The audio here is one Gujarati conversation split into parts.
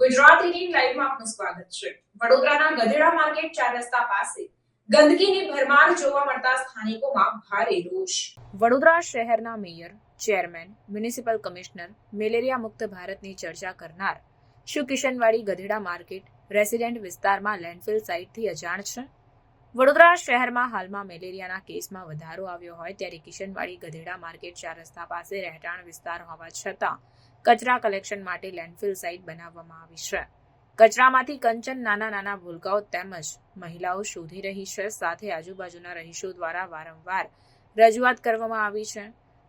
ગુજરાત રીડિંગ લાઈવમાં આપનું સ્વાગત છે। વડોદરાના ગધેડા માર્કેટ 4 રસ્તા પાસે ગંદકીની ભરમાર જોવા મળતા સ્થાનિકોમાં ભારે રોષ। વડોદરા શહેરના mayor, chairman, municipal commissioner malaria મુક્ત ભારતની ચર્ચા કરનાર શું કિશનવાડી ગધેડા માર્કેટ રેસિડેન્ટ વિસ્તારમાં લેન્ડફિલ સાઇટથી અજાણ છે? વડોદરા શહેરમાં હાલમાં મેલેરિયાના કેસમાં વધારો આવ્યો હોય ત્યારે કિશનવાડી ગધેડા માર્કેટ 4 રસ્તા પાસે રહેઠાણ વિસ્તાર હોવા છતાં કચરા કલેક્શન માટે લેન્ડફિલ સાઇટ બનાવવામાં આવી છે। કચરામાંથી કંચન નાના નાના ભૂલકાઓ તેમજ મહિલાઓ શોધી રહી છે। સાથે આજુબાજુના રહીશો દ્વારા વારંવાર રજૂઆત કરવામાં આવી છે।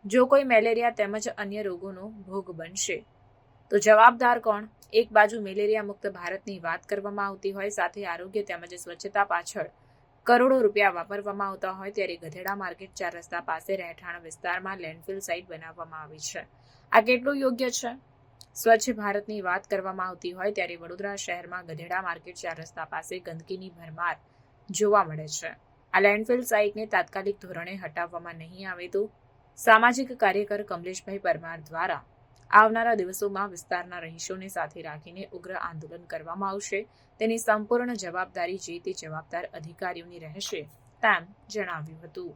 જો કોઈ મેલેરિયા તેમજ અન્ય રોગોનો ભોગ બનશે તો જવાબદાર કોણ? એક બાજુ મેલેરિયા મુક્ત ભારતની વાત કરવામાં આવતી હોય સાથે આરોગ્ય તેમજ સ્વચ્છતા પાછળ કરોડો રૂપિયા વાપરવામાં આવતા હોય ત્યારે ગધેડા માર્કેટ 4 રસ્તા પાસે રહેઠાણ વિસ્તારમાં લેન્ડફિલ સાઇટ બનાવવામાં આવી છે। આ કેટલું યોગ્ય છે? સ્વચ્છ ભારતની વાત કરવામાં આવતી હોય ત્યારે વડોદરા શહેરમાં ગધેડા માર્કેટ 4 રસ્તા પાસે ગંદકીની ભરમાર જોવા મળે છે। આ લેન્ડફિલ સાઇટને તાત્કાલિક ધોરણે હટાવવામાં નહીં આવે તો સામાજિક કાર્યકર કમલેશભાઈ પરમાર દ્વારા આવનારા દિવસોમાં વિસ્તારના રહીશોને સાથે રાખીને ઉગ્ર આંદોલન કરવામાં આવશે। તેની સંપૂર્ણ જવાબદારી જે તે જવાબદાર અધિકારીઓની રહેશે તેમ જણાવ્યું હતું।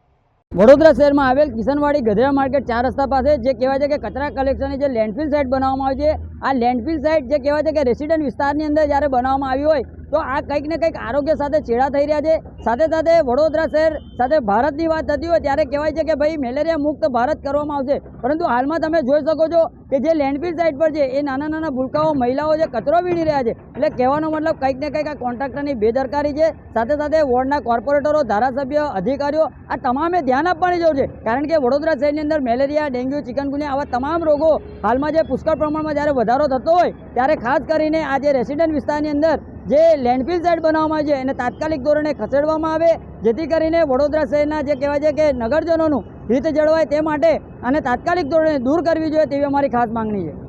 વડોદરા શહેરમાં આવેલ કિશનવાડી ગધેડા માર્કેટ 4 રસ્તા પાસે જે કહેવાય છે કે કચરા કલેક્શનની જે લેન્ડફિલ સાઇટ બનાવવામાં આવી છે, આ લેન્ડફિલ સાઇટ જે કહેવાય છે કે રેસિડેન્ટ વિસ્તારની અંદર જ્યારે બનાવવામાં આવી હોય તો આ કંઈક ને કંઈક આરોગ્ય સાથે ચેડા થઈ રહ્યા છે। સાથે સાથે વડોદરા શહેર સાથે ભારતની વાત થતી હોય ત્યારે કહેવાય છે કે ભાઈ મેલેરિયા મુક્ત ભારત કરવામાં આવશે, પરંતુ હાલમાં તમે જોઈ શકો છો કે જે લેન્ડફિલ સાઇટ પર છે એ નાના નાના ભૂલકાઓ મહિલાઓ જે કચરો વીણી રહ્યા છે, એટલે કહેવાનો મતલબ કંઈક ને કંઈક આ કોન્ટ્રાક્ટરની બેદરકારી છે। સાથે સાથે વોર્ડના કોર્પોરેટરો, ધારાસભ્ય, અધિકારીઓ આ તમામે ધ્યાન આપવાની જરૂર છે, કારણ કે વડોદરા શહેરની અંદર મેલેરિયા, ડેન્ગ્યુ, ચિકનગુનિયા આવા તમામ રોગો હાલમાં જે પુષ્કળ પ્રમાણમાં જ્યારે વધારો થતો હોય ત્યારે ખાસ કરીને આ જે રેસિડેન્ટ વિસ્તારની અંદર જે લેન્ડફિલ સાઇટ બનાવવામાં આવે છે એને તાત્કાલિક ધોરણે ખસેડવામાં આવે, જેથી કરીને વડોદરા શહેરના જે કહેવાય છે કે નગરજનોનું હિત જળવાય તે માટે અને તાત્કાલિક ધોરણે દૂર કરવી જોઈએ તેવી અમારી ખાસ માંગણી છે।